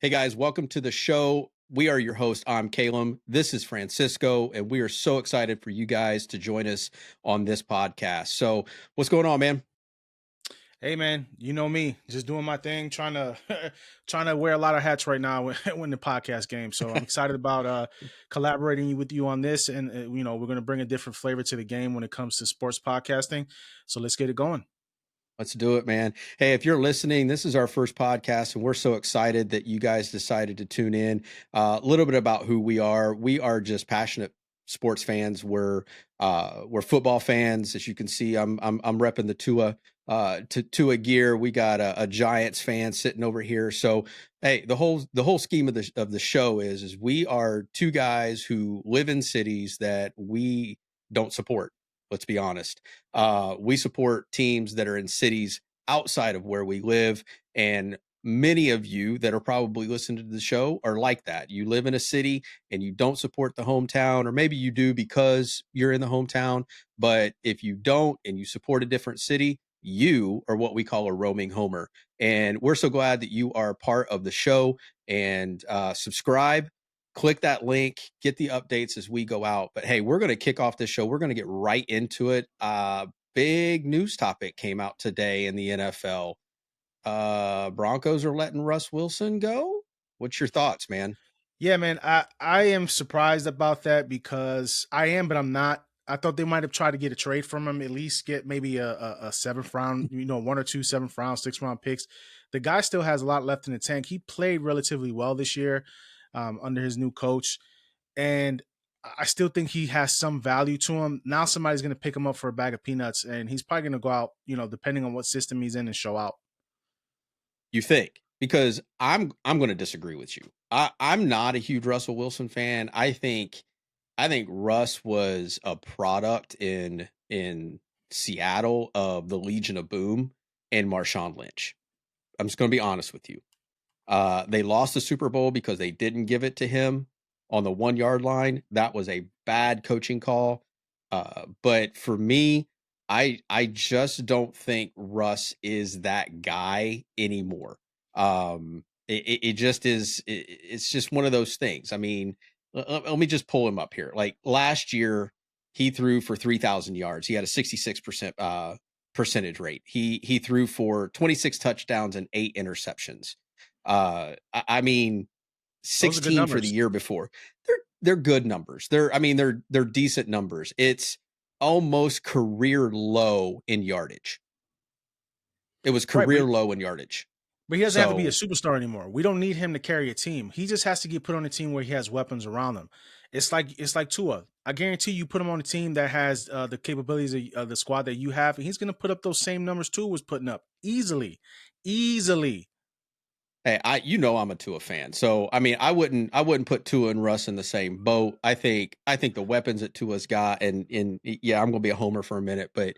Hey guys, welcome to the show. We are your host. I'm Caleb. This is Francisco, and we are so excited for you guys to join us on this podcast. So, what's going on, man? Hey man, you know me, just doing my thing, trying to trying to wear a lot of hats right now when the podcast game. So I'm excited about collaborating with you on this, and we're going to bring a different flavor to the game when it comes to sports podcasting. So let's get it going. Let's do it, man. Hey, if you're listening, this is our first podcast, and we're so excited that you guys decided to tune in. A little bit about who we are. We are just passionate sports fans. We're football fans, as you can see. I'm repping the Tua gear. We got a Giants fan sitting over here. So hey, the whole scheme of the show is we are two guys who live in cities that we don't support. Let's be honest. We support teams that are in cities outside of where we live. And many of you that are probably listening to the show are like that. You live in a city and you don't support the hometown, or maybe you do because you're in the hometown. But if you don't and you support a different city, you are what we call a roaming homer. And we're so glad that you are part of the show and subscribe, click that link, get the updates as we go out. But hey, we're going to kick off this show. We're going to get right into it. Big news topic came out today in the NFL. Broncos are letting Russ Wilson go. What's your thoughts, man? Yeah, man, I am surprised about that because I am, but I'm not. I thought they might have tried to get a trade from him, at least get maybe a seventh round, one or two seventh round, 6th round picks. The guy still has a lot left in the tank. He played relatively well this year under his new coach. And I still think he has some value to him. Now somebody's going to pick him up for a bag of peanuts, and he's probably going to go out, depending on what system he's in, and show out. You think? Because I'm going to disagree with you. I'm not a huge Russell Wilson fan. I think Russ was a product in Seattle of the Legion of Boom and Marshawn Lynch. I'm just going to be honest with you. They lost the Super Bowl because they didn't give it to him on the 1 yard line. That was a bad coaching call. But for me, I just don't think Russ is that guy anymore. It just is. It's just one of those things. I mean, let me just pull him up here. Like last year, he threw for 3,000 yards. He had a 66% percentage rate. He threw for 26 touchdowns and 8 interceptions. I mean, Those are good 16 for the numbers. year before. They're good numbers. They're decent numbers. It's almost career low in yardage. It was Right, career low in yardage. but he doesn't have to be a So superstar anymore. We don't need him to carry a team. He just has to get put on a team where he has weapons around him. It's like Tua. I guarantee you put him on a team that has the capabilities of the squad that you have, and he's going to put up those same numbers Tua was putting up easily, easily. hey, I'm a Tua fan. So I mean, I wouldn't put Tua and Russ in the same boat. I think the weapons that Tua's got, and yeah, I'm gonna be a homer for a minute, but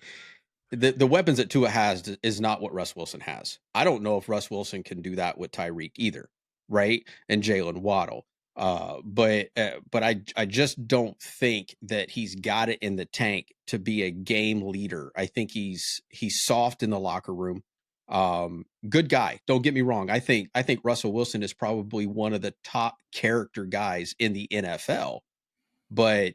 the weapons that Tua has is not what Russ Wilson has. I don't know if Russ Wilson can do that with Tyreek either, right? And Jalen Waddle. But I just don't think that he's got it in the tank to be a game leader. I think he's soft in the locker room. Good guy. Don't get me wrong. I think Russell Wilson is probably one of the top character guys in the NFL. But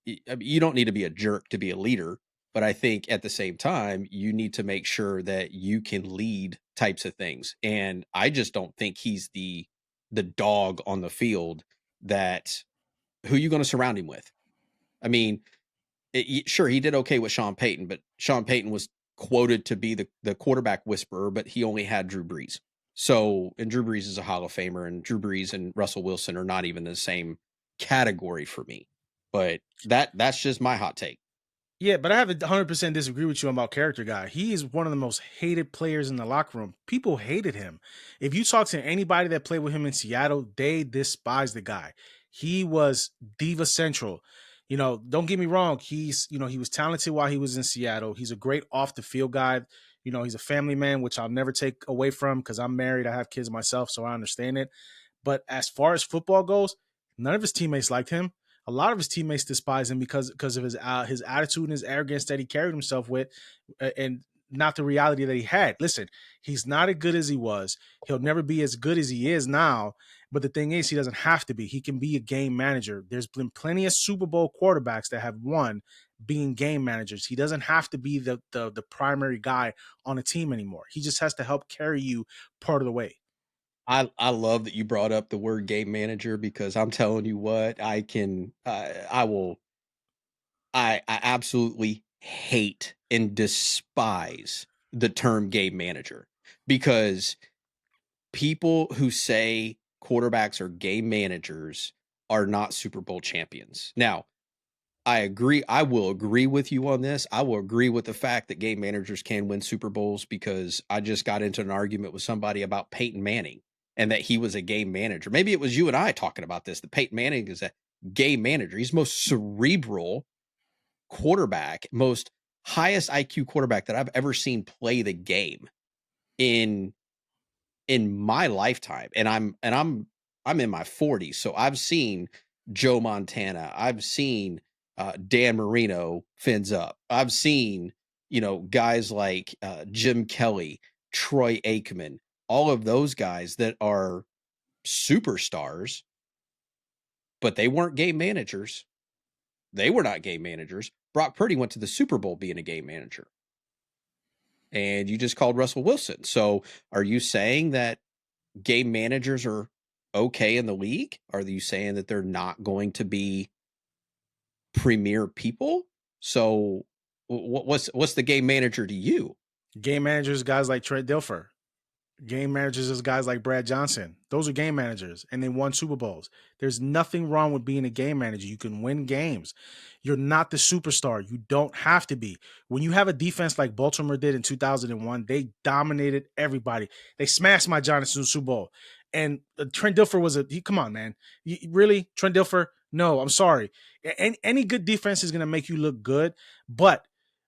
I mean, you don't need to be a jerk to be a leader, but I think at the same time, you need to make sure that you can lead types of things. And I just don't think he's the dog on the field that who you going to surround him with. I mean, sure he did okay with Sean Payton, but Sean Payton was quoted to be the quarterback whisperer, but he only had Drew Brees. So, and Drew Brees is a Hall of Famer, and Drew Brees and Russell Wilson are not even the same category for me. But that's just my hot take. Yeah, but I have 100% disagree with you about character guy. He is one of the most hated players in the locker room. People hated him. If you talk to anybody that played with him in Seattle, they despise the guy. He was diva central. Don't get me wrong. He was talented while he was in Seattle. He's a great off the field guy. He's a family man, which I'll never take away from because I'm married. I have kids myself, so I understand it. But as far as football goes, none of his teammates liked him. A lot of his teammates despise him because of his attitude and his arrogance that he carried himself with, and not the reality that he had. Listen, he's not as good as he was. He'll never be as good as he is now. But the thing is, he doesn't have to be. He can be a game manager. There's been plenty of Super Bowl quarterbacks that have won being game managers. He doesn't have to be the primary guy on a team anymore. He just has to help carry you part of the way. I love that you brought up the word game manager because I'm telling you what, I will I absolutely hate and despise the term game manager because people who say quarterbacks are game managers are not Super Bowl champions. Now, I agree. I will agree with you on this. I will agree with the fact that game managers can win Super Bowls because I just got into an argument with somebody about Peyton Manning and that he was a game manager. Maybe it was you and I talking about this. That Peyton Manning is a game manager. He's the most cerebral quarterback, most highest IQ quarterback that I've ever seen play the game in my lifetime. I'm in my 40s, so I've seen Joe Montana. I've seen Dan Marino fins up. I've seen guys like Jim Kelly, Troy Aikman, all of those guys that are superstars, but they weren't game managers. They were not game managers. Brock Purdy went to the Super Bowl being a game manager. And you just called Russell Wilson. So are you saying that game managers are okay in the league? Are you saying that they're not going to be premier people? So what's the game manager to you? Game managers, guys like Trent Dilfer. Game managers is guys like Brad Johnson. Those are game managers, and they won Super Bowls. There's nothing wrong with being a game manager. You can win games. You're not the superstar. You don't have to be. When you have a defense like Baltimore did in 2001, they dominated everybody. They smashed my Giants in the Super Bowl. And Trent Dilfer was come on, man. Really? Trent Dilfer? No, I'm sorry. Any good defense is going to make you look good, but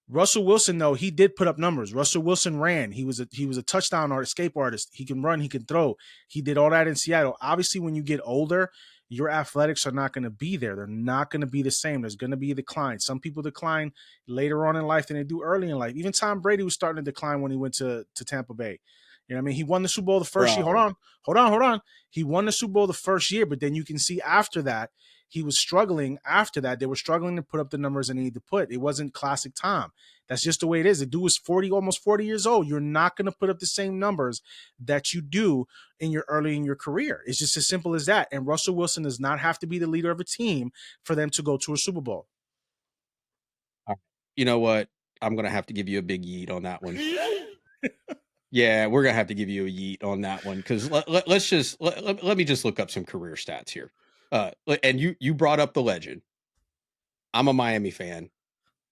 Russell Wilson, though, he did put up numbers. Russell Wilson ran. He was a touchdown artist, escape artist. He can run, he can throw. He did all that in Seattle. Obviously, when you get older, your athletics are not going to be there. They're not going to be the same. There's going to be a decline. Some people decline later on in life than they do early in life. Even Tom Brady was starting to decline when he went to Tampa Bay. You know what I mean? He won the Super Bowl the first year. Bro, Hold on. He won the Super Bowl the first year, but then you can see after that, he was struggling. After that, they were struggling to put up the numbers they needed to put. It wasn't classic Tom. That's just the way it is. The dude is 40, almost 40 years old. You're not going to put up the same numbers that you do early in your career. It's just as simple as that. And Russell Wilson does not have to be the leader of a team for them to go to a Super Bowl. you know what? I'm gonna have to give you a big yeet on that one. Yeah, we're gonna have to give you a yeet on that one because let me just look up some career stats here. And you brought up the legend. I'm a Miami fan.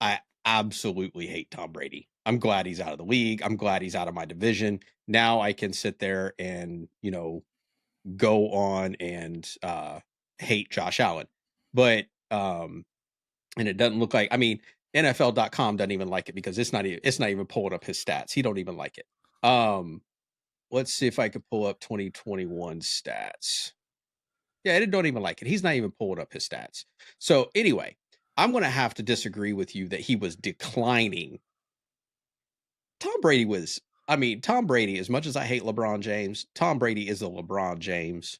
I absolutely hate Tom Brady. I'm glad he's out of the league. I'm glad he's out of my division. Now I can sit there and, go on and hate Josh Allen. But and it doesn't look like NFL.com doesn't even like it because it's not even pulling up his stats. He don't even like it. Let's see if I could pull up 2021 stats. Yeah, it don't even like it. He's not even pulling up his stats. So anyway, I'm going to have to disagree with you that he was declining. Tom Brady was, Tom Brady, as much as I hate LeBron James, Tom Brady is the LeBron James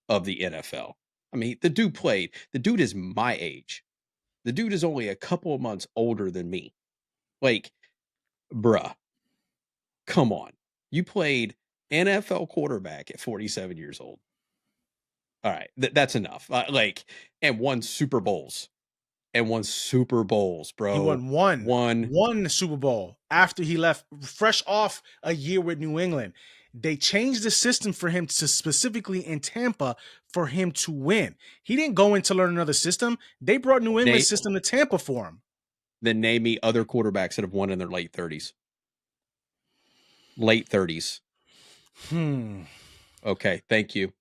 of the NFL. The dude is my age. The dude is only a couple of months older than me. Like, bruh, come on. You played NFL quarterback at 47 years old. All right, that's enough. And won Super Bowls. And won Super Bowls, He bro. won one, One won the Super Bowl after he left, fresh off a year with New England. They changed the system for him to specifically in Tampa for him to win. He didn't go in to learn another system. They brought New England's name system to Tampa for him. then name me other quarterbacks that have won in their late 30s. Late 30s. Hmm. Okay, thank you.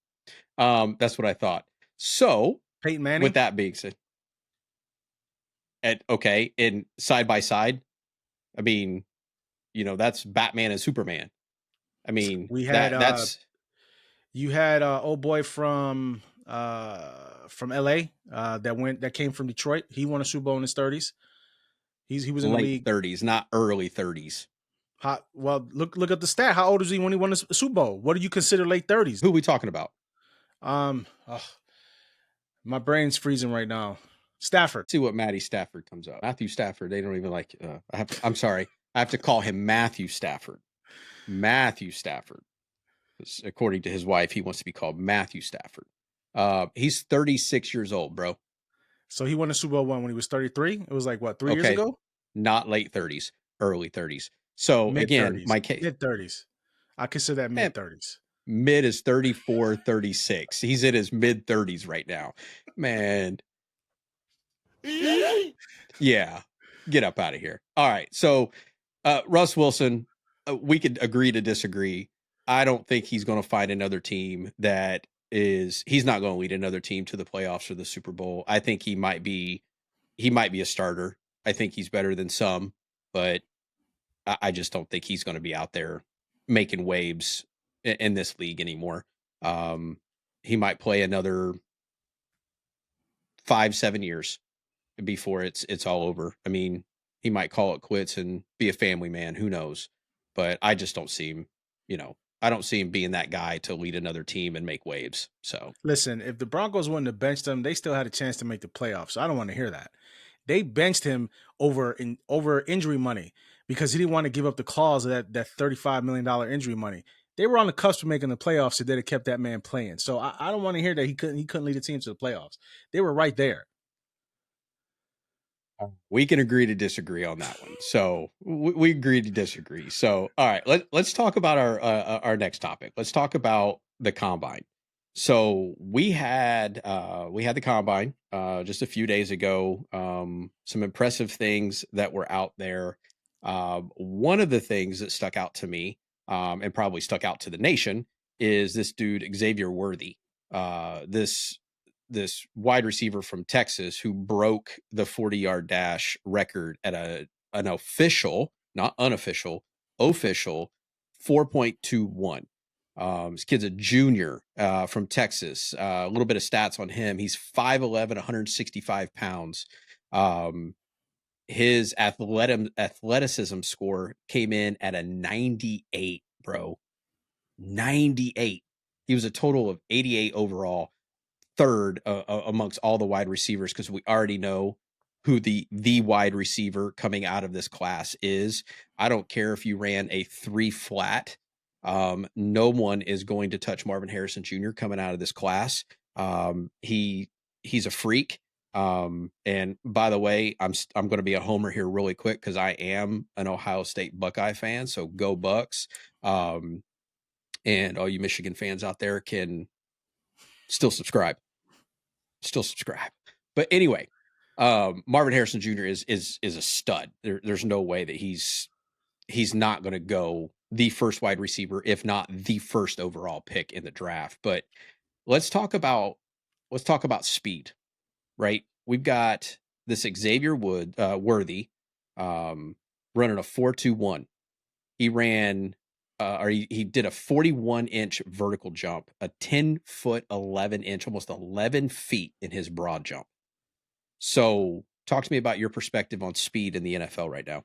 That's what I thought. So, Peyton with Manning. that being said, okay, in side by side, I mean, that's Batman and Superman. I mean, We had that's you had old boy from LA that came from Detroit. He won a Super Bowl in his 30s. He was in the late league. 30s, not early 30s. Well, look at the stat. How old is he when he won the Super Bowl? What do you consider late 30s? Who are we talking about? Ugh, my brain's freezing right now. Stafford. See what Matty Stafford comes up. Matthew Stafford. They don't even like. I'm sorry. I have to call him Matthew Stafford. Matthew Stafford. According to his wife, he wants to be called Matthew Stafford. He's 36 years old, bro. So he won the Super Bowl one when he was 33. It was like what, 3 years Okay, ago? not late 30s, early 30s. So Mid again, 30s, my case, mid 30s. I consider that man, mid 30s. mid is 34, 36. He's in his mid 30s right now. Man, yeah, get up out of here. All right. So, Russ Wilson, we could agree to disagree. I don't think he's going to find another team that he's not going to lead another team to the playoffs or the Super Bowl. I think he might be a starter. I think he's better than some, but I just don't think he's going to be out there making waves in this league anymore. Um, he might play another 5, 7 years before it's all over. I mean, he might call it quits and be a family man. Who knows? But I just don't see him. I don't see him being that guy to lead another team and make waves. So Listen, if the Broncos wouldn't have benched him, they still had a chance to make the playoffs. So I don't want to hear that. They benched him over injury money because he didn't want to give up the clause of that $35 million injury money. They were on the cusp of making the playoffs, so they'd have kept that man playing. So I don't want to hear that he couldn't lead the team to the playoffs. They were right there. we can agree to disagree on that one. So we agree to disagree. So all right, let's talk about our next topic. Let's talk about the combine. So we had the combine just a few days ago. Some impressive things that were out there. One of the things that stuck out to me, and probably stuck out to the nation, is this dude Xavier Worthy. This wide receiver from Texas who broke the 40-yard dash record at an official, not unofficial, official 4.21. This kid's a junior from Texas. A little bit of stats on him. He's 5'11", 165 pounds. His athleticism score came in at a 98, bro. 98. He was a total of 88 overall, third amongst all the wide receivers, because we already know who the wide receiver coming out of this class is. I don't care if you ran a 3 flat. No one is going to touch Marvin Harrison Jr. coming out of this class. He's a freak. And by the way, I'm going to be a homer here really quick because I am an Ohio State Buckeye fan. So go Bucks. And all you Michigan fans out there can still subscribe. But anyway, Marvin Harrison Jr. is a stud. There's no way that he's not going to go the first wide receiver, if not the first overall pick in the draft. But let's talk about speed, right? We've got this Xavier Worthy running a 4.21. He ran he did a 41-inch vertical jump, a 10-foot 11-inch, almost 11 feet in his broad jump. So talk to me about your perspective on speed in the NFL right now.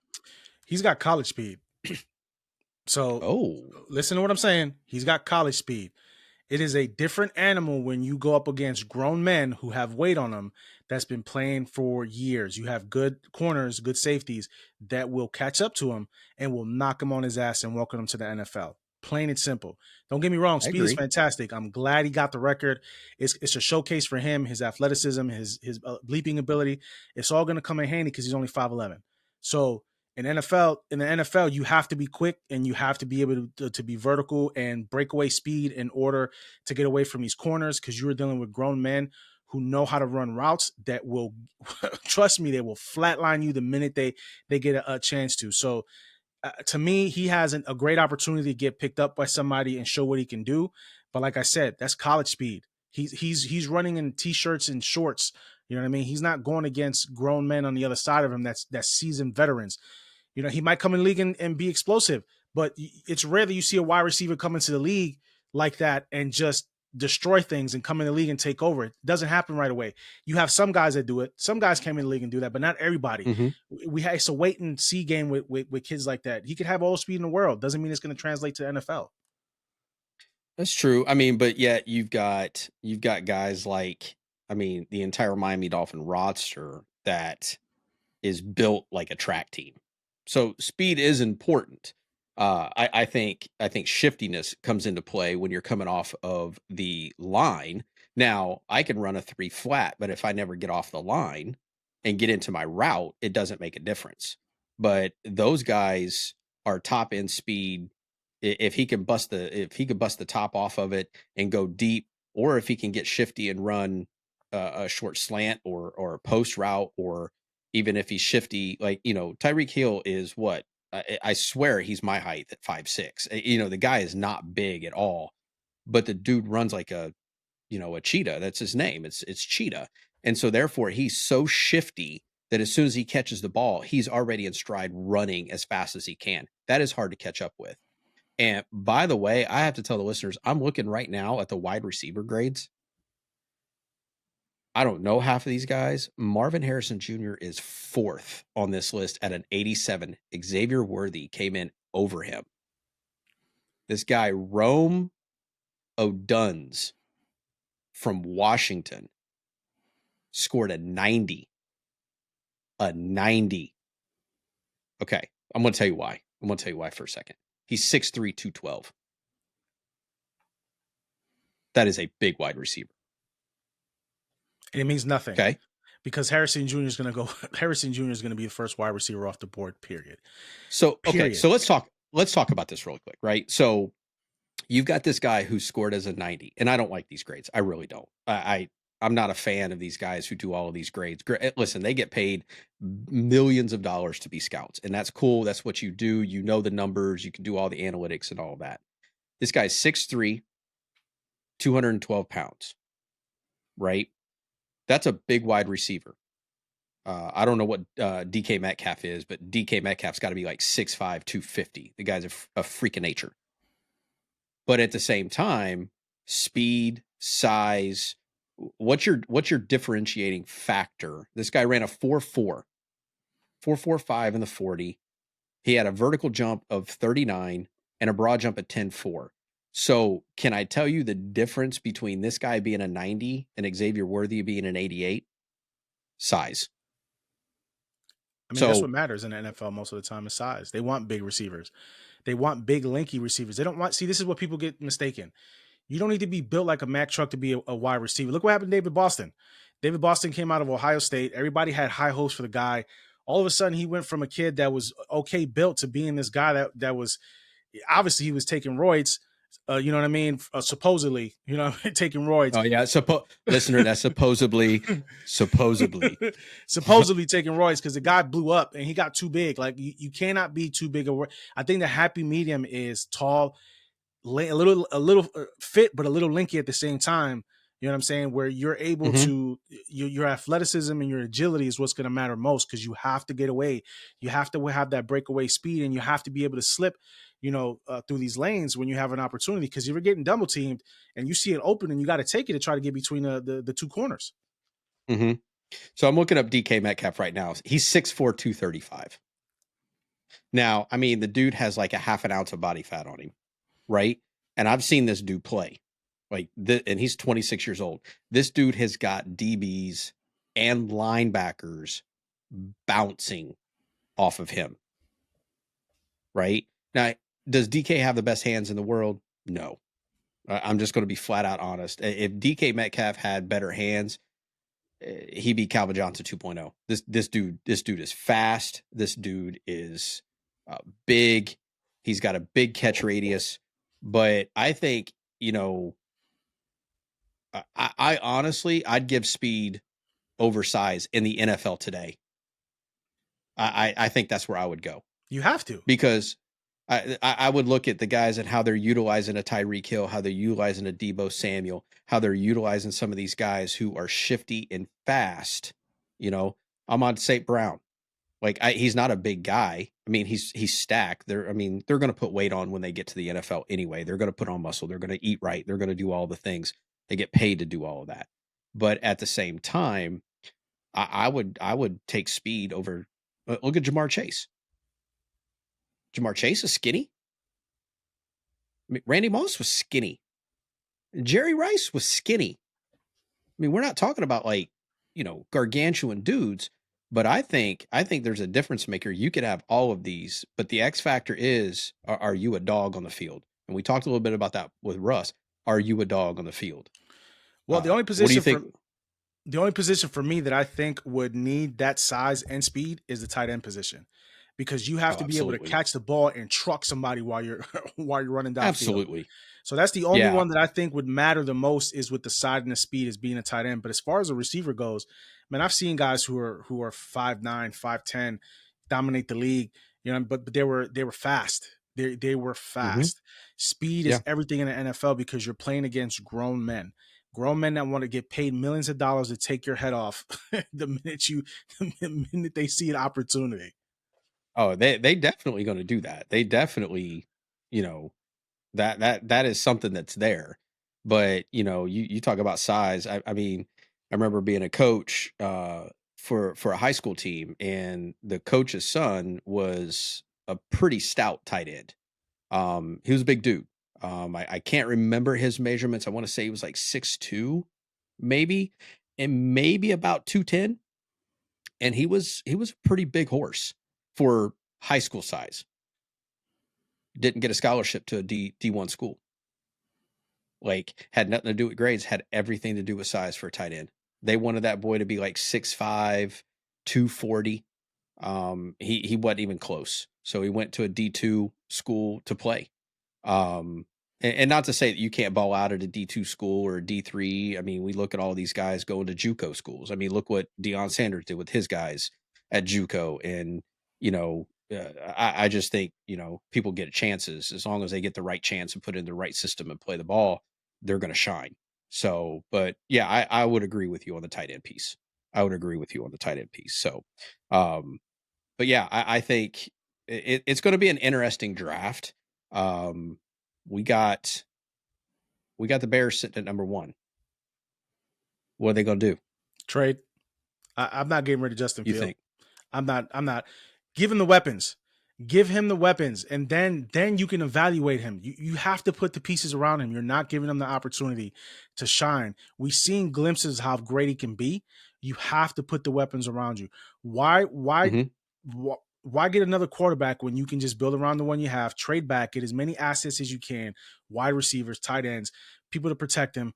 He's got college speed. So Oh, listen to what I'm saying. He's got college speed. It is a different animal when you go up against grown men who have weight on them that's been playing for years. You have good corners, good safeties that will catch up to him and will knock him on his ass and welcome him to the NFL. Plain and simple. Don't get me wrong, I speed is agree. fantastic. I'm glad he got the record. It's a showcase for him, his athleticism, his leaping ability. It's all going to come in handy because he's only 5'11". So in the NFL, you have to be quick and you have to be able to be vertical and breakaway speed in order to get away from these corners because you're dealing with grown men who know how to run routes that will trust me, they will flatline you the minute they get a chance to. So to me, he has a great opportunity to get picked up by somebody and show what he can do. But like I said, that's college speed. He's running in t-shirts and shorts. You know what I mean? He's not going against grown men on the other side of him that's seasoned veterans. You know, he might come in the league and be explosive, but it's rare that you see a wide receiver come into the league like that and just destroy things and come in the league and take over. It doesn't happen right away. You have some guys that do it. Some guys came in the league and do that, but not everybody. Mhm. We have, it's a wait and see game with kids like that. He could have all the speed in the world. Doesn't mean it's going to translate to the NFL. That's true. I mean, but yet you've got guys like, I mean, the entire Miami Dolphin roster that is built like a track team. So speed is important. I think shiftiness comes into play when you're coming off of the line. Now I can run a 3 flat, but if I never get off the line and get into my route, it doesn't make a difference. But those guys are top end speed. If he can bust the top off of it and go deep, or if he can get shifty and run a short slant or a post route, or even if he's shifty, like, Tyreek Hill is what? I swear he's my height at 5'6". The guy is not big at all, but the dude runs like a cheetah. That's his name. It's Cheetah. And so therefore he's so shifty that as soon as he catches the ball, he's already in stride running as fast as he can. That is hard to catch up with. And by the way, I have to tell the listeners, I'm looking right now at the wide receiver grades. I don't know half of these guys. Marvin Harrison Jr. is fourth on this list at an 87. Xavier Worthy came in over him. This guy, Rome Oduns from Washington, scored a 90. A 90. Okay, I'm going to tell you why. I'm going to tell you why for a second. He's 6'3", 212. That is a big wide receiver. And it means nothing Okay. because Harrison Jr. is going to go. Harrison Jr. is going to be the first wide receiver off the board. Period. So, okay. Period. So let's talk about this really quick, right? So you've got this guy who scored as a 90, and I don't like these grades. I really don't. I'm not a fan of these guys who do all of these grades. Listen, they get paid millions of dollars to be scouts, and that's cool. That's what you do. You know the numbers. You can do all the analytics and all of that. This guy's 6'3", 212 pounds, right? That's a big wide receiver. I don't know what DK Metcalf is, but DK Metcalf's got to be like 6'5", 250. The guy's a freak of nature. But at the same time, speed, size, what's your differentiating factor? This guy ran a 4.4, 4.45 in the 40. He had a vertical jump of 39 and a broad jump at 10.4. So can I tell you the difference between this guy being a 90 and Xavier Worthy being an 88? Size. I mean, that's So what matters in the NFL most of the time is size. They want big receivers. They want big, lanky receivers. They don't want. See, this is what people get mistaken. You don't need to be built like a Mack truck to be a wide receiver. Look what happened to David Boston. David Boston came out of Ohio State. Everybody had high hopes for the guy. All of a sudden, he went from a kid that was okay built to being this guy that was obviously he was taking roids. You know what I mean? Supposedly, taking roids. oh yeah, listener, that's supposedly Supposedly taking roids because the guy blew up and he got too big. Like you cannot be too big. I think the happy medium is tall, a little fit, but a little linky at the same time. You know what I'm saying? Where you're able Mhm. to your athleticism and your agility is what's going to matter most because you have to get away. You have to have that breakaway speed, and you have to be able to slip, through these lanes when you have an opportunity. Because if you're getting double teamed and you see an opening, you got to take it to try to get between the two corners. Mhm. So I'm looking up DK Metcalf right now. He's 6'4", 235. Now, I mean, the dude has like a half an ounce of body fat on him, right? And I've seen this dude play. And he's 26 years old. This dude has got DBs and linebackers bouncing off of him, right? Now, does DK have the best hands in the world? No. I'm just going to be flat out honest. If DK Metcalf had better hands, he'd be Calvin Johnson 2.0. This dude is fast. This dude is big. He's got a big catch radius. But I think, I honestly, I'd give speed over size in the NFL today. I think that's where I would go You have to. because I would look at the guys and how they're utilizing a Tyreek Hill, how they're utilizing a Debo Samuel, how they're utilizing some of these guys who are shifty and fast. I'm on St. Brown. Like he's not a big guy. I mean, he's stacked. I mean, they're going to put weight on when they get to the NFL anyway. They're going to put on muscle. They're going to eat right. They're going to do all the things. They get paid to do all of that. But at the same time, I would take speed over. Look at Jamar Chase. Jamar Chase is skinny. I mean, Randy Moss was skinny. Jerry Rice was skinny. I mean, we're not talking about like, gargantuan dudes, but I think there's a difference maker. You could have all of these, but the X factor is, are you a dog on the field? And we talked a little bit about that with Russ. Are you a dog on the field? Well, What do you think? the only position for me that I think would need that size and speed is the tight end position, because you have Oh, to be able to absolutely. catch the ball and truck somebody while you're while you're running downfield. Absolutely. So that's the only Yeah. one that I think would matter the most, is with the side and the speed, is being a tight end. But as far as a receiver goes, man, I've seen guys who are 5'9", 5'10", dominate the league, but they were fast. They were Hmm. fast. Speed is Yeah. everything in the NFL, because you're playing against grown men that want to get paid millions of dollars to take your head off the minute the minute they see an opportunity. Oh, they definitely going to do that. They definitely, you know, that is something that's there. But you talk about size. I mean, I remember being a coach for a high school team, and the coach's son was a pretty stout tight end. He was a big dude. I can't remember his measurements. I want to say he was like 6'2", maybe, and maybe about 210. And he was a pretty big horse for high school size. Didn't get a scholarship to a D1 school. Like, had nothing to do with grades, had everything to do with size for a tight end. They wanted that boy to be like 6'5", 240. He wasn't even close. So he went to a D2 school to play. And not to say that you can't ball out at a D2 school or a D3. I mean, we look at all these guys going to JUCO schools. I mean, look what Deion Sanders did with his guys at JUCO. And, I just think, people get chances as long as they get the right chance and put in the right system and play the ball, they're going to shine. So, but yeah, I would agree with you on the tight end piece. I would agree with you on the tight end piece. So, um, but yeah, I think it's going to be an interesting draft. Um, we got we got the Bears sitting at number one. What are they going to do? Trade. I'm not getting rid of Justin You Field. think? I'm not. Give him the weapons. Give him the weapons, and then you can evaluate him. You have to put the pieces around him. You're not giving him the opportunity to shine. We've seen glimpses of how great he can be. You have to put the weapons around you. Why why Hmm. why get another quarterback when you can just build around the one you have, trade back, get as many assets as you can, wide receivers, tight ends, people to protect him,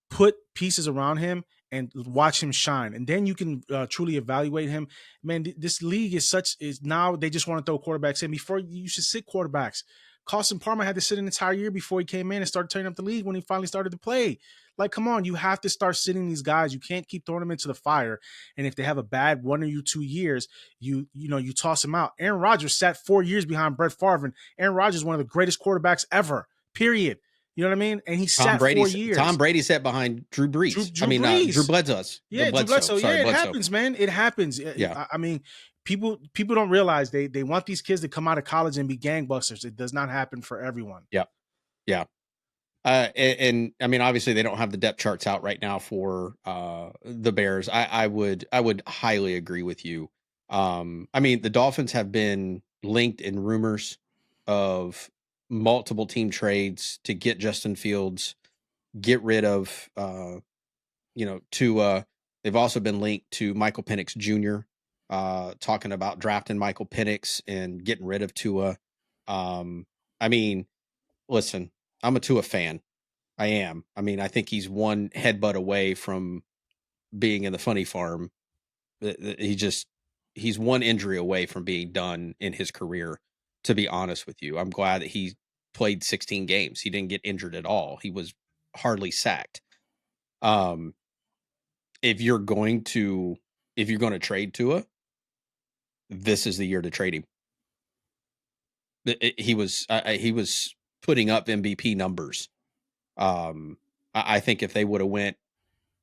put pieces around him and watch him shine, and then you can truly evaluate him. Man, this league is now they just want to throw quarterbacks in. Before, you should sit quarterbacks. Carson Palmer had to sit an entire year before he came in and started turning up the league when he finally started to play. Like, come on, you have to start sitting these guys. You can't keep throwing them into the fire. And if they have a bad 1 or 2 years, you toss them out. Aaron Rodgers sat 4 years behind Brett Favre, and Aaron Rodgers is one of the greatest quarterbacks ever. Period. You know what I mean? And he sat four Tom years. Brady sat behind Drew Drew Brees. I Drew mean, Drew Brees. Bledsoe. The Yeah, Drew Bledsoe. Bledsoe. Sorry, Yeah, it Bledsoe. happens, man. It happens. Yeah. I mean, people don't realize they want these kids to come out of college and be gangbusters. It does not happen for everyone. Yeah. Yeah. And I mean, obviously, they don't have the depth charts out right now for the Bears. I would highly agree with you. I mean, the Dolphins have been linked in rumors of multiple team trades to get Justin Fields, get rid of to they've also been linked to Michael Penix Jr. Talking about drafting Michael Penix and getting rid of Tua. I mean, listen, I'm a Tua fan. I am. I mean, I think he's one headbutt away from being in the funny farm. He's one injury away from being done in his career, to be honest with you. I'm glad that he played 16 games. He didn't get injured at all. He was hardly sacked. Um, if you're going to trade Tua, this is the year to trade him. He was putting up MVP numbers. I think if they would have went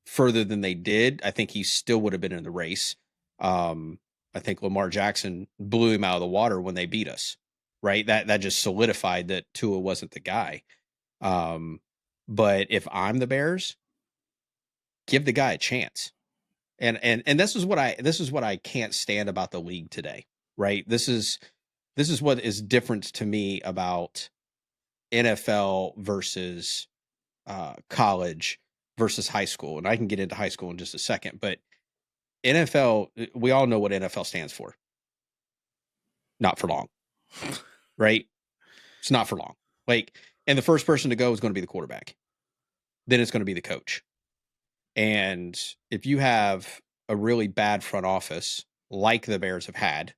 further than they did, I think he still would have been in the race. Um, I think Lamar Jackson blew him out of the water when they beat us. Right? That just solidified that Tua wasn't the guy. Um, but if I'm the Bears, give the guy a chance. And this is what I can't stand about the league today. Right? This is what is different to me about NFL versus college versus high school. And I can get into high school in just a second, but NFL, we all know what NFL stands for. Not for long, right? It's not for long. Like, and the first person to go is going to be the quarterback. Then it's going to be the coach. And if you have a really bad front office like the Bears have had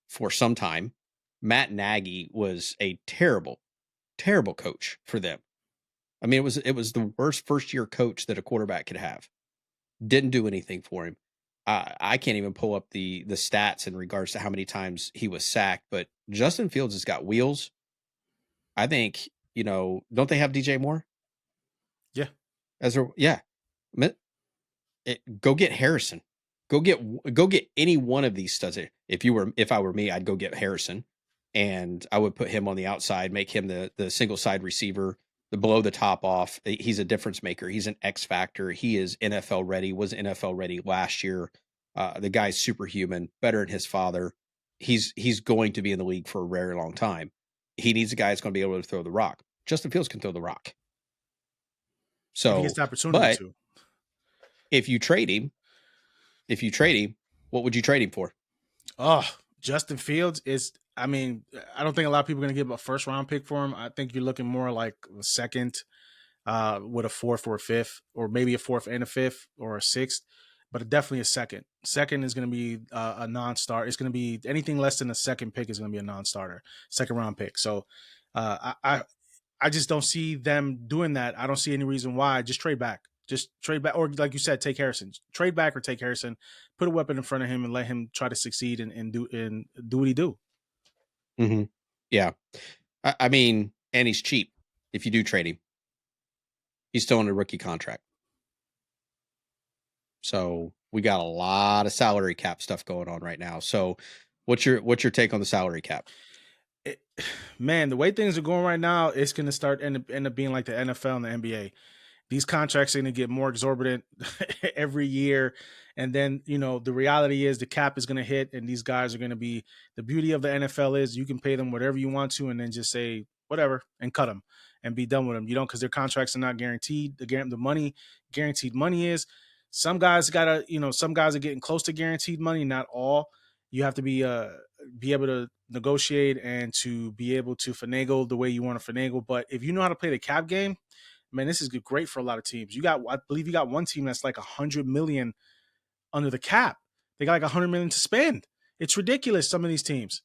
for some time, Matt Nagy was a terrible, terrible coach for them. I mean, it was the worst first year coach that a quarterback could have. Didn't do anything for him. I can't even pull up the stats in regards to how many times he was sacked, but Justin Fields has got wheels. I think, don't they have DJ Moore Yeah. as their, yeah. Go get Harrison. Go get any one of these studs. If I were me, I'd go get Harrison, and I would put him on the outside, make him the single side receiver, the blow the top off. He's a difference maker. He's an X factor. He is NFL ready. Was NFL ready last year. The guy's superhuman, better than his father. He's going to be in the league for a very long time. He needs a guy that's going to be able to throw the rock. Justin Fields can throw the rock. If he gets So, the opportunity but to. if you trade him, if you trade him, what would you trade him for? Oh, Justin Fields is. I mean, I don't think a lot of people are going to give a first round pick for him. I think you're looking more like a second, with a fourth or a fifth, or maybe a fourth and a fifth, or a sixth, but definitely a second. Second is going to be a non-starter. It's going to be anything less than a second pick is going to be a non-starter, second round pick. So, I just don't see them doing that. I don't see any reason why. Just trade back. Just trade back, or like you said, take Harrison. Trade back or take Harrison. Put a weapon in front of him and let him try to succeed and do what he do. Mm-hmm. Yeah. I mean, and he's cheap if you do trade him. He's still on a rookie contract. So we got a lot of salary cap stuff going on right now. So what's your take on the salary cap? It, man, the way things are going right now, it's going to start end up being like the NFL and the NBA. These contracts are going to get more exorbitant every year. And then, the reality is the cap is going to hit and these guys are going to be, the beauty of the NFL is you can pay them whatever you want to and then just say whatever and cut them and be done with them, because their contracts are not guaranteed. The money, guaranteed money is. Some guys are getting close to guaranteed money, not all. You have to be able to negotiate and to be able to finagle the way you want to finagle. But if you know how to play the cap game, man, this is great for a lot of teams. I believe you got one team that's like 100 million under the cap. They got like 100 million to spend. It's ridiculous. Some of these teams.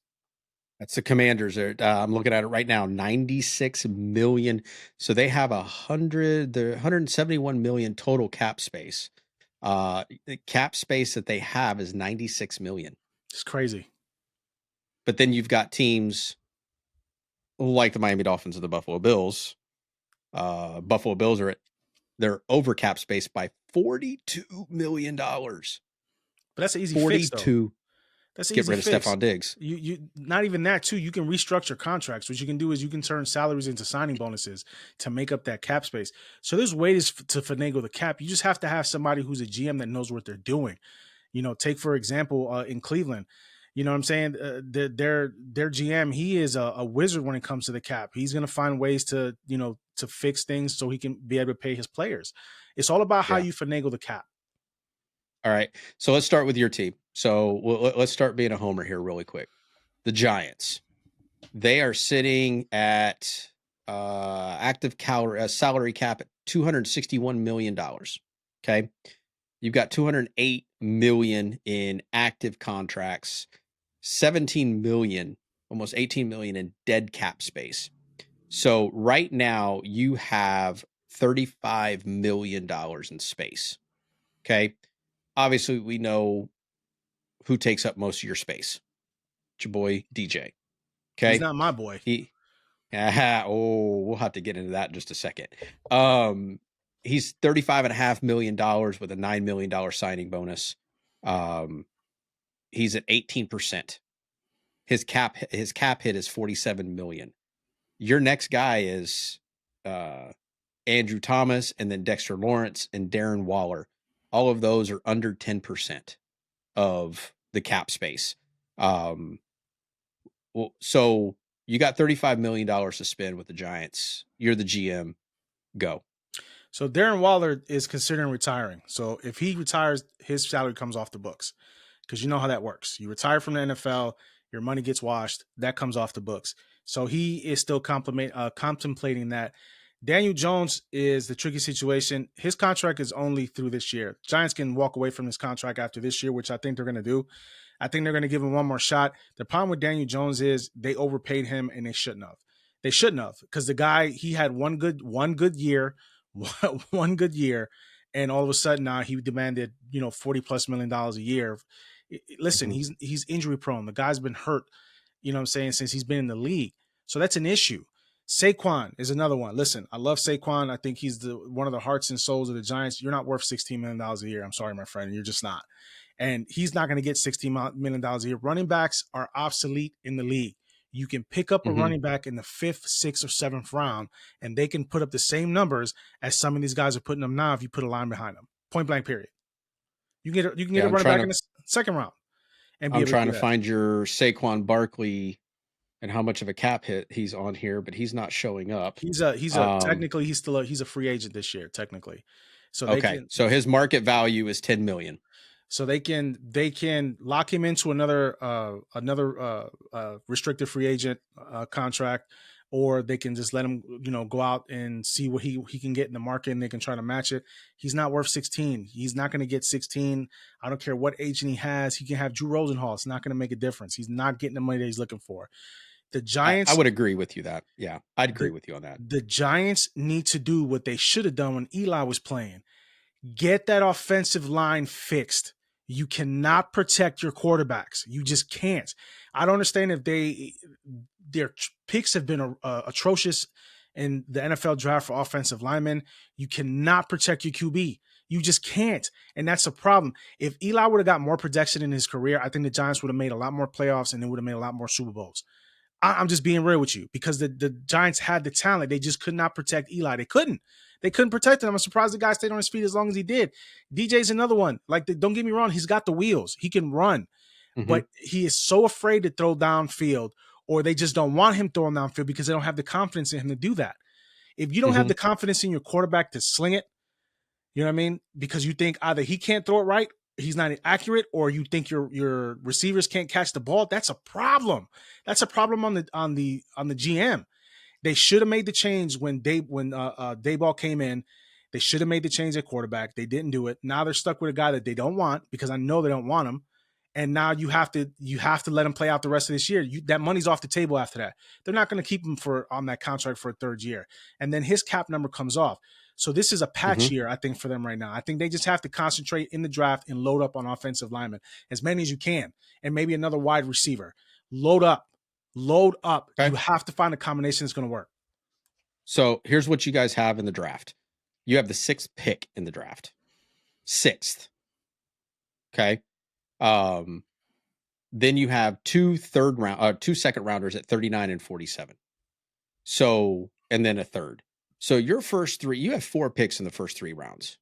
That's the Commanders. I'm looking at it right now. 96 million. So they have 171 million total cap space. The cap space that they have is 96 million. It's crazy. But then you've got teams like the Miami Dolphins and the Buffalo Bills. Buffalo Bills they're over cap space by $42 million. But that's an easy fix, though. 42. That's an Get easy rid of fix. Stephon Diggs. You not even that too. You can restructure contracts. What you can do is you can turn salaries into signing bonuses to make up that cap space. So there's ways to finagle the cap. You just have to have somebody who's a GM that knows what they're doing. Take for example in Cleveland. You know what I'm saying? Their GM, he is a wizard when it comes to the cap. He's going to find ways to to fix things so he can be able to pay his players. It's all about how Yeah. you finagle the cap. All right. So let's start with your team. So let's start being a homer here really quick. The Giants. They are sitting at active salary cap at $261 million. Okay. You've got 208 million in active contracts, 17 million, almost 18 million in dead cap space. So right now you have $35 million in space. Okay. Obviously, we know who takes up most of your space. It's your boy DJ. He's Okay. not my boy. We'll have to get into that in just a second. He's $35.5 million with a $9 million signing bonus. He's at 18%. His cap hit is 47 million. Your next guy is uh, Andrew Thomas, and then Dexter Lawrence and Darren Waller. All of those are under 10% of the cap space. Um, so you got $35 million to spend with the Giants. You're the GM. Go. So Darren Waller is considering retiring. So if he retires, his salary comes off the books, because you know how that works. You retire from the NFL, your money gets washed, that comes off the books. So he is still contemplating that. Daniel Jones is the tricky situation. His contract is only through this year. Giants can walk away from this contract after this year, which I think they're going to do. I think they're going to give him one more shot. The problem with Daniel Jones is they overpaid him, and they shouldn't have. They shouldn't have, because the guy, he had one good year, one good year, and all of a sudden now he demanded $40+ million a year. Listen, Mhm. he's injury prone. The guy's been hurt, what I'm saying, since he's been in the league. So that's an issue. Saquon is another one. Listen, I love Saquon. I think he's one of the hearts and souls of the Giants. You're not worth $16 million a year. I'm sorry, my friend. You're just not. And he's not going to get $16 million a year. Running backs are obsolete in the league. You can pick up a Mhm. running back in the 5th, 6th, or 7th round, and they can put up the same numbers as some of these guys are putting them now if you put a line behind them. Point blank, period. You can get Yeah, a running back in the second round and be I'm able to trying do to that. find your Saquon Barkley and how much of a cap hit he's on here, but he's not showing up. He's a Um, technically he's a free agent this year, technically. So they okay, can so his market value is 10 million. they can lock him into another restricted free agent contract, or they can just let him go out and see what he can get in the market, and they can try to match it. He's not worth 16. He's not going to get 16. I don't care what agent he has. He can have Drew Rosenhaus. It's not going to make a difference. He's not getting the money that he's looking for. The I Giants would agree with you that. Yeah, I'd agree the with you on that. the Giants need to do what they should have done when Eli was playing. Get that offensive line fixed. You cannot protect your quarterbacks. You just can't. I don't understand if their picks have been atrocious in the NFL draft for offensive linemen. You cannot protect your QB. You just can't. And that's a problem. If Eli would have got more protection in his career, I think the Giants would have made a lot more playoffs, and they would have made a lot more Super Bowls. I'm just being real with you, because the Giants had the talent. They just could not protect Eli. They couldn't. They couldn't protect him. I'm surprised the guy stayed on his feet as long as he did. DJ's another one. Like, don't get me wrong, he's got the wheels. He can run, Hmm. but he is so afraid to throw downfield, or they just don't want him throwing downfield because they don't have the confidence in him to do that. If you don't have Hmm. the confidence in your quarterback to sling it, you know what I mean? Because you think either he can't throw it right, he's not accurate, or you think your receivers can't catch the ball. That's a problem. That's a problem on the GM. They should have made the change when Dayball came in. They should have made the change at quarterback. They didn't do it. Now they're stuck with a guy that they don't want, because I know they don't want him. And now you have to let him play out the rest of this year. That money's off the table after that. They're not going to keep him on that contract for a third year, and then his cap number comes off. So this is a patch Hmm. year, I think, for them right now. I think they just have to concentrate in the draft and load up on offensive linemen, as many as you can, and maybe another wide receiver. Load up, load up. You Okay. have to find a combination that's going to work. So here's what you guys have in the draft. You have the sixth pick in the draft. Sixth. Okay. Um, then you have two second rounders at 39 and 47. So, and then a third. So your first three, you have four picks in the first three rounds.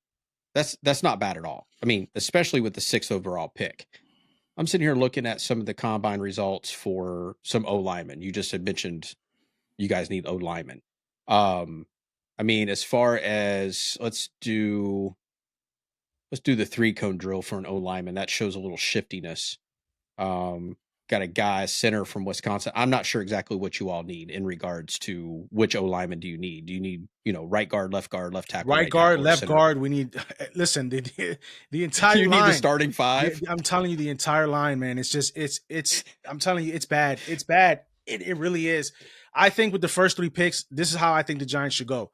That's not bad at all. I mean, especially with the sixth overall pick. I'm sitting here looking at some of the combine results for some O linemen. You just had mentioned you guys need O linemen. Um, I mean, as far as let's do the 3-cone drill for an O lineman. That shows a little shiftiness. Um, got a guy center from Wisconsin. I'm not sure exactly what you all need in regards to which O lineman do you need. Do you need right guard, Right right guard, tackle, or left center? guard. We need. Listen, the entire You need the line. starting five. I'm telling you, the entire line, man. It's just it's. I'm telling you, it's bad. It's bad. It really is. I think with the first three picks, this is how I think the Giants should go.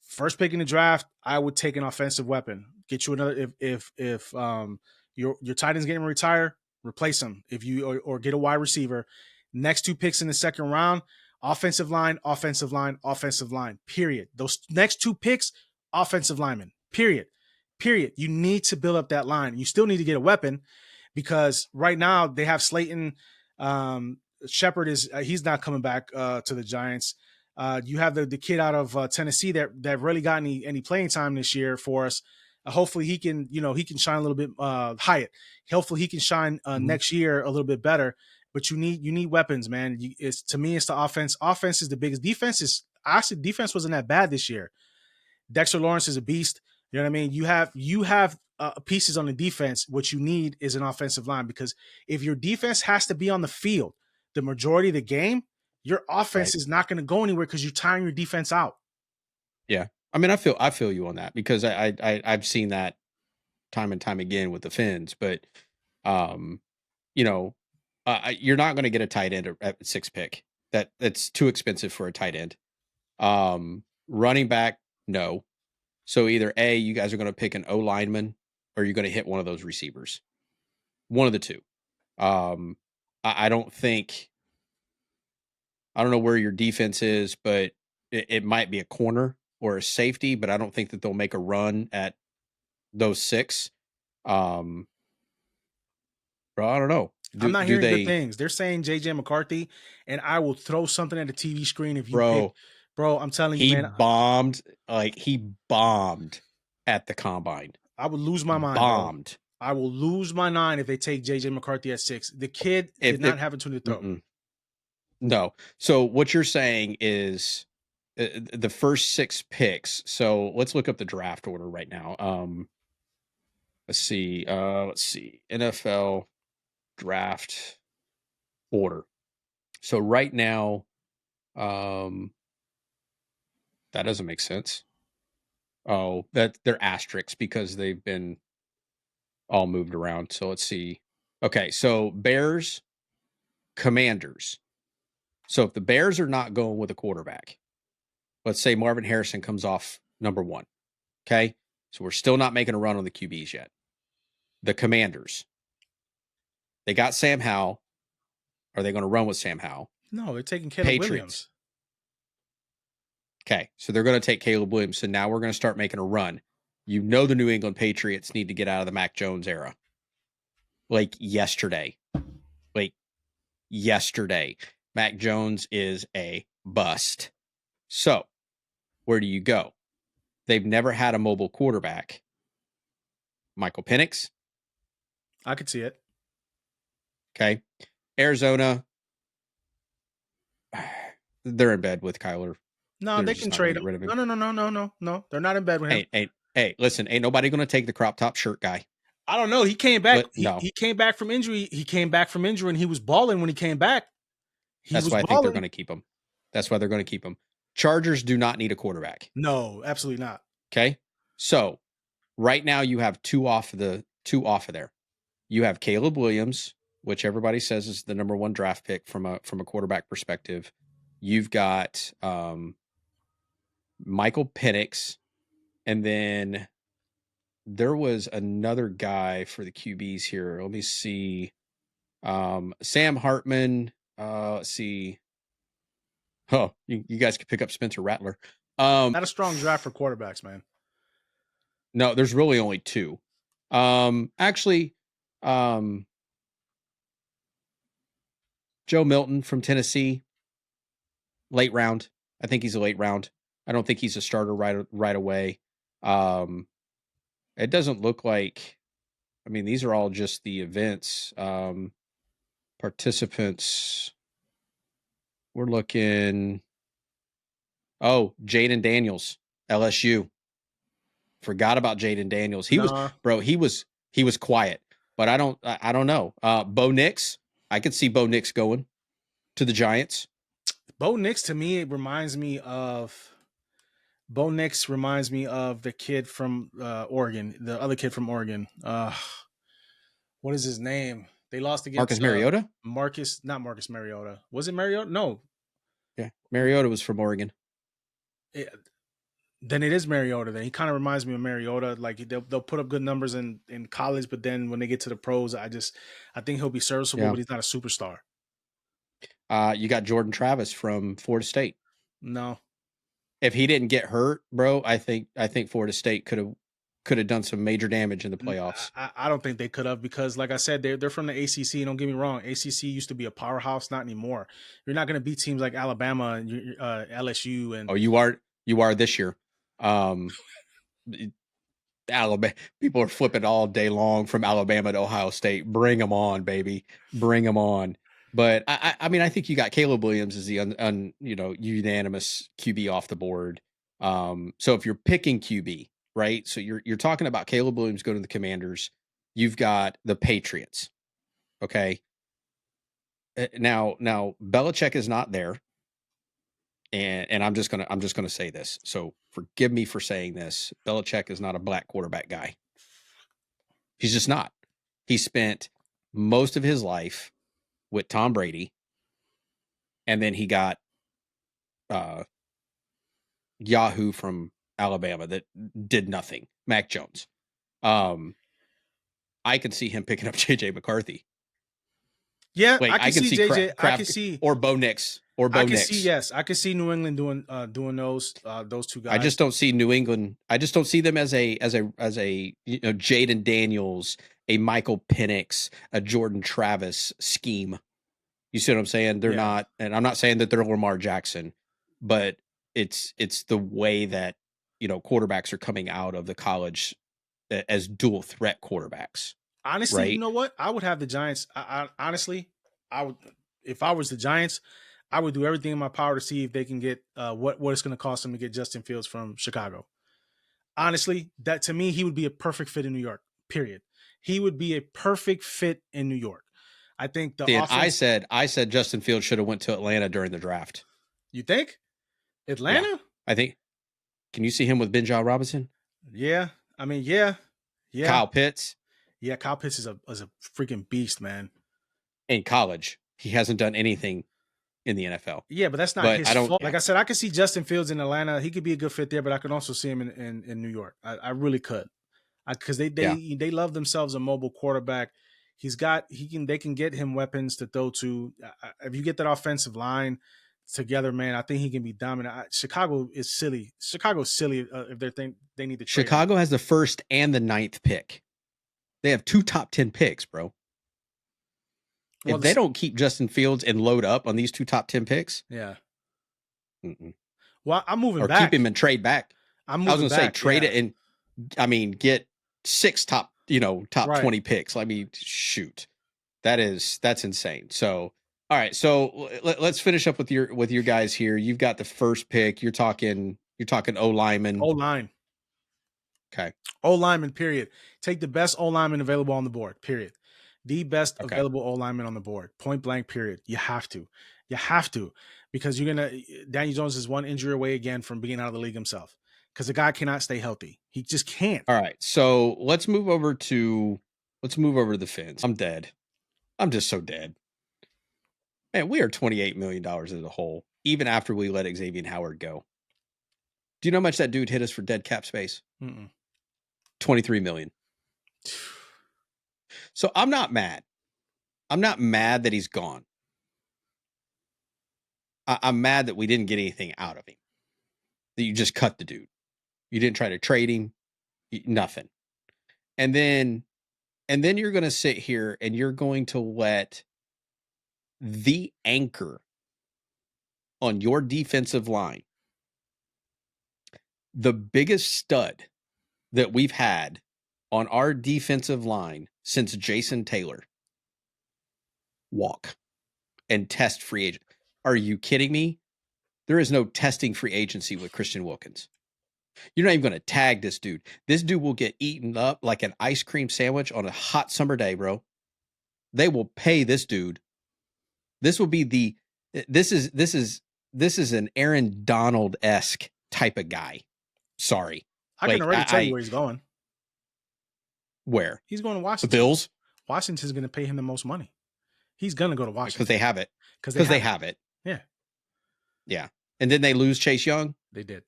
First pick in the draft, I would take an offensive weapon. Get you another. If your tight end's getting retired, replace him. If you or get a wide receiver. Next two picks in the second round, offensive line, offensive line, offensive line. Period. Those next two picks, offensive lineman. Period. Period. You need to build up that line. You still need to get a weapon, because right now they have Slayton. Um, Shepard is he's not coming back to the Giants. You have the kid out of Tennessee that really got any playing time this year for us. Hopefully he can he can shine a little bit. Hyatt. Hopefully he can shine Mhm. next year a little bit better. But you need weapons, man. It's to me it's the offense. Offense is the biggest. Defense is actually defense wasn't that bad this year. Dexter Lawrence is a beast. You know what I mean? You have pieces on the defense. What you need is an offensive line because if your defense has to be on the field the majority of the game, your offense Right. is not going to go anywhere because you're tiring your defense out. Yeah. I mean, I feel you on that because I've seen that time and time again with the Finns, but um, you know, you're not going to get a tight end at six pick. That's too expensive for a tight end. Running back, no. So either A, you guys are going to pick an O lineman, or you're going to hit one of those receivers. One of the two. Um, I don't think I don't know where your defense is, but it might be a corner or a safety, but I don't think that they'll make a run at those six. Um, bro, I don't know. I'm not Do hearing good they, things. They're saying JJ McCarthy, and I will throw something at the TV screen if you pick, bro? bro. I'm telling you, He man, bombed he bombed at the combine. I would lose my mind, bro. Bombed. I will lose my mind if they take JJ McCarthy at 6. The kid did If not it have a tune to throw. mm-mm, no. So what you're saying is the first six picks. So let's look up the draft order right now. Let's see. Let's see. NFL draft order. So right now, um, that doesn't make sense. Oh, that they're asterisks because they've been all moved around. So let's see. Okay, so Bears, Commanders. So if the Bears are not going with a quarterback, let's say Marvin Harrison comes off number one. Okay, so we're still not making a run on the QBs yet. The Commanders, they got Sam Howell. Are they going to run with Sam Howell? No, they're taking Caleb Patriots. Williams. Okay, so they're going to take Caleb Williams. So now we're going to start making a run. You know the New England Patriots need to get out of the Mac Jones era. Like yesterday. Like yesterday. Mac Jones is a bust. So where do you go? They've never had a mobile quarterback. Michael Penix. I could see it. Okay. Arizona. They're in bed with Kyler. No, They're they just can not going to trade get him. rid of him. No, no, no, no, no, no, no. They're not in bed with him. Hey, listen, ain't nobody going to take the crop top shirt guy. I don't know. He came back. No, He came back from injury. He came back from injury and he was balling when he came back. He that's was why I think they're balling. going to keep him. That's why they're going to keep him. Chargers do not need a quarterback. No, absolutely not. Okay. So right now you have two off of there. You have Caleb Williams, which everybody says is the number one draft pick from a quarterback perspective. You've got Michael Penix, and then there was another guy for the QBs here. Let me see. Sam Hartman. Let's see. Oh, you guys could pick up Spencer Rattler. Not a strong draft for quarterbacks, man. No, there's really only two. Actually, um, Joe Milton from Tennessee, late round. I think he's a late round. I don't think he's a starter right away. Um, it doesn't look like. I mean, these are all just the events. Participants. We're looking. Oh, Jaden Daniels, LSU. Forgot about Jaden Daniels. He was, No, bro. He was quiet, but I don't know. Bo Nix. I could see Bo Nix going to the Giants. Bo Nix to me it reminds me of Bo Nix reminds me of the kid from Oregon, the other kid from Oregon. What is his name? They lost Marcus against Mariota. Marcus, not Marcus Mariota. Was it Mariota? No. Yeah, Mariota was from Oregon. It, then it is Mariota. Then he kind of reminds me of Mariota. Like they'll put up good numbers in college, but then when they get to the pros, I think he'll be serviceable, Yeah. but he's not a superstar. You got Jordan Travis from Florida State. No, If he didn't get hurt, bro, I think Florida State could have. could have done some major damage in the N- playoffs. I don't think they could have because, like I said, they're from the ACC. Don't get me wrong, ACC used to be a powerhouse, not anymore. You're not going to beat teams like Alabama and LSU and Oh, you are this year. Um, Alabama people are flipping all day long from Alabama to Ohio State. Bring them on, baby. Bring them on. But I mean, I think you got Caleb Williams as the unanimous QB off the board. So if you're picking QB, right? So you're talking about Caleb Williams going to the Commanders. You've got the Patriots. Okay. Now Belichick is not there, and I'm just gonna say this. So forgive me for saying this. Belichick is not a black quarterback guy. He's just not. He spent most of his life with Tom Brady, and then he got uh, Yahoo from Alabama that did nothing. Mac Jones. Um, I could see him picking up JJ McCarthy. yeah, Wait, I I can can see see JJ. I can Kraft see. or Bo Nix or I Bo can see. Nix. Yes, I can see New England doing those two I just guys. don't see New England. I just don't see them as a Jaden Daniels, a Michael Penix, a Jordan Travis scheme. You see what I'm saying? They're Yeah, not, and I'm not saying that they're Lamar Jackson, but it's the way that quarterbacks are coming out of the college as dual threat quarterbacks, honestly, you right? know what? I would have the Giants. Honestly, I would if I was the Giants, I would do everything in my power to see if they can get what it's going to cost them to get Justin Fields from Chicago. Honestly, that to me, he would be a perfect fit in New York. Period. He would be a perfect fit in New York. I think the See, and I offense. said I said Justin Fields should have went to Atlanta during the draft. You think Yeah, Atlanta? I think. Can you see him with Benjamin Robinson, Yeah, I mean, yeah, yeah, Kyle Pitts yeah. Kyle Pitts is a freaking beast, man. in college? He hasn't done anything in the NFL, Yeah, but that's not but his I don't. fault. Yeah, Like I said, I could see Justin Fields in Atlanta. He could be a good fit there, but I could also see him in New York. I really could. Because they yeah. they love themselves a mobile quarterback. They can get him weapons to throw to. If you get that offensive line together, man, I think he can be dominant. Chicago is silly. Chicago's silly if they think they need to trade him. Chicago has the first and the ninth pick. They have 2 top 10 picks, bro. Well, If they don't keep Justin Fields and load up on these 2 top 10 picks, yeah. mm-mm. Well, I'm moving Or keep him back. and trade back. I'm I was moving gonna say back. trade Yeah. it and I mean get 6 top Right. 20 picks. I mean, shoot. That's insane. So all right, so let's finish up with your guys here. You've got the first pick. You're talking O O lineman. line. Okay. O lineman, period. Take the best O lineman available on the board, period. The best Okay. available O lineman on the board, point blank, period. You have to. You have to. Because you're going to, Daniel Jones is one injury away again from being out of the league himself. Because the guy cannot stay healthy. He just can't. All right. So let's move over to the fence. I'm dead. I'm just so dead. Man, we are $28 million as a whole, even after we let Xavier Howard go. Do you know how much that dude hit us for dead cap space? Mm-mm. 23 million. So I'm not mad. I'm not mad that he's gone. I'm mad that we didn't get anything out of him. That you just cut the dude. You didn't try to trade him. Nothing. And then you're going to sit here and you're going to let the anchor on your defensive line, the biggest stud that we've had on our defensive line since Jason Taylor, walk and test free agent. Are you kidding me? There is no testing free agency with Christian Wilkins. You're not even going to tag this dude. This dude will get eaten up like an ice cream sandwich on a hot summer day, bro. They will pay this dude. This will be the this is an Aaron Donald-esque type of guy. Sorry. I can Like already tell you I where he's going. where? He's going to The Washington. Bills? Washington's going to pay him the most money. He's going to go to Because they Washington have it. because they Because they have it. have it. Yeah, Yeah. And then they lose Chase Young. they did.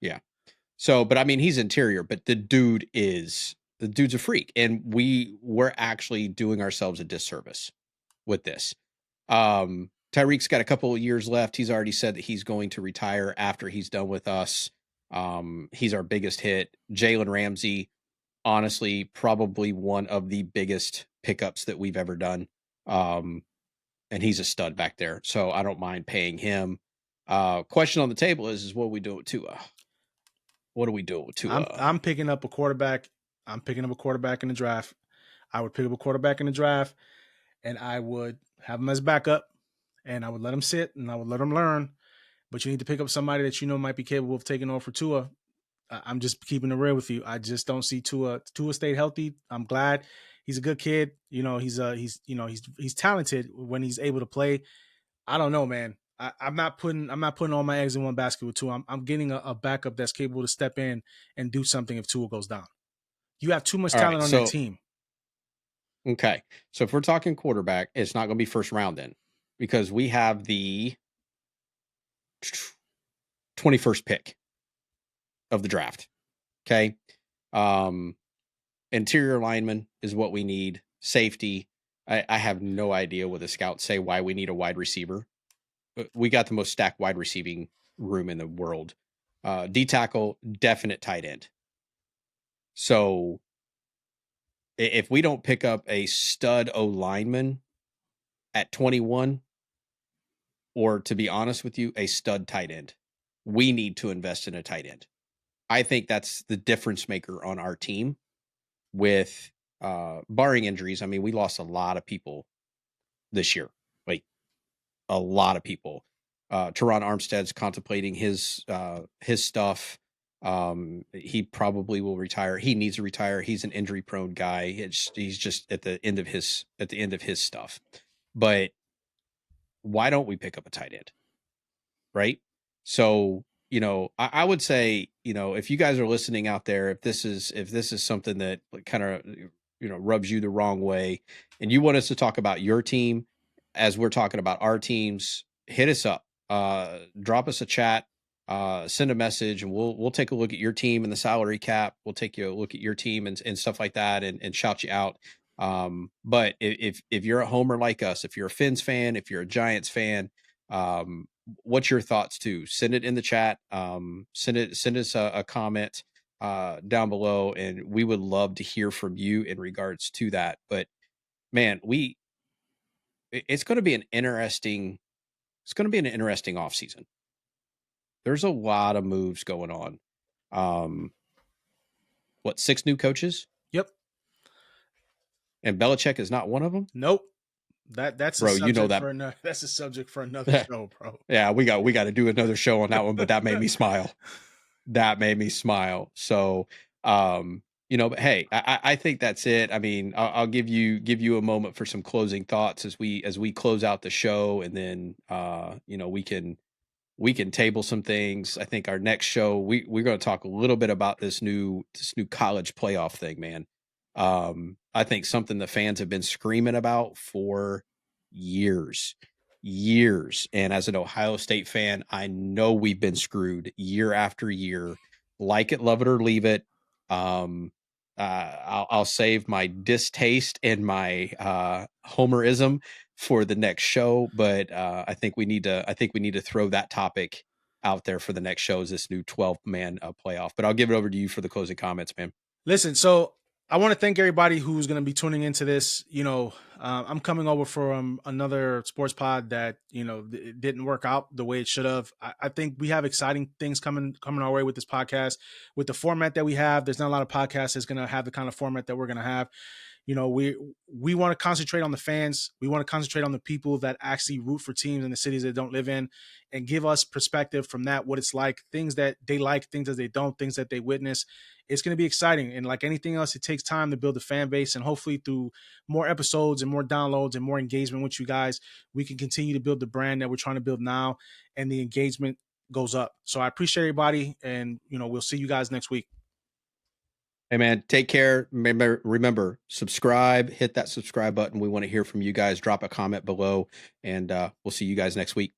Yeah. So, but I mean, he's interior, but the dude's a freak. And we're actually doing ourselves a disservice with this. Tyreek's got a couple of years left. He's already said that he's going to retire after he's done with us. He's our biggest hit. Jalen Ramsey, honestly, probably one of the biggest pickups that we've ever done. And he's a stud back there. So I don't mind paying him. Question on the table is what do we do with Tua? What do we do with Tua? I'm picking up a quarterback. I'm picking up a quarterback in the draft. I would pick up a quarterback in the draft, and I would have him as backup, and I would let him sit, and I would let him learn. But you need to pick up somebody that you know might be capable of taking over for Tua. I'm just keeping it real with you. I just don't see Tua. Tua stayed healthy. I'm glad. He's a good kid. You know, he's talented when he's able to play. I don't know, man. I'm not putting all my eggs in one basket with Tua. I'm getting a backup that's capable to step in and do something if Tua goes down. You have too much All right. talent on that team. Okay. So if we're talking quarterback, it's not going to be first round then because we have the 21st pick of the draft. Okay. Um, Interior lineman is what we need. Safety. I have no idea what the scouts say why we need a wide receiver. We got the most stacked wide receiving room in the world. D tackle, definite tight end. So if we don't pick up a stud O lineman at 21, or to be honest with you, a stud tight end, we need to invest in a tight end. I think that's the difference maker on our team with barring injuries. I mean, we lost a lot of people this year, like a lot of people. Teron Armstead's contemplating his stuff. He probably will retire. He needs to retire. He's an injury prone guy. He's just at the end of his stuff. But why don't we pick up a tight end? Right. So, I would say, if you guys are listening out there, if this is something that kind of, rubs you the wrong way and you want us to talk about your team as we're talking about our teams, hit us up, drop us a chat, send a message and we'll take a look at your team and the salary cap. We'll take you a look at your team and stuff like that and shout you out. But if you're a homer like us, if you're a Fins fan, if you're a Giants fan, what's your thoughts too? Send it in the chat. Send us a comment down below, and we would love to hear from you in regards to that. But man, it's going to be an interesting. It's going to be an interesting off season. There's a lot of moves going on. What 6 new coaches? Yep. And Belichick is not one of them. Nope. That's a Bro, you know subject that. for another. That's a subject for another show, bro. Yeah, we got to do another show on that one. But that made me smile. That made me smile. So, but hey, I think that's it. I mean, I'll give you a moment for some closing thoughts as we close out the show, and then we can table some things. I think our next show we're going to talk a little bit about this new college playoff thing, man. I think something the fans have been screaming about for years, years. And as an Ohio State fan, I know we've been screwed year after year. Like it, love it, or leave it. I'll save my distaste and my homerism for the next show, but I think we need to throw that topic out there for the next show is this new 12-man playoff. But I'll give it over to you for the closing comments, man. Listen, so I want to thank everybody who's going to be tuning into this. I'm coming over from another sports pod that it didn't work out the way it should have. I think we have exciting things coming our way with this podcast. With the format that we have, there's not a lot of podcasts that's going to have the kind of format that we're going to have. We want to concentrate on the fans. We want to concentrate on the people that actually root for teams in the cities they don't live in, and give us perspective from that, what it's like, things that they like, things that they don't, things that they witness. It's going to be exciting. And like anything else, it takes time to build a fan base, and hopefully through more episodes and more downloads and more engagement with you guys, we can continue to build the brand that we're trying to build now, and the engagement goes up. So I appreciate everybody, and we'll see you guys next week. Hey man, take care. Remember, subscribe, hit that subscribe button. We want to hear from you guys. Drop a comment below, and we'll see you guys next week.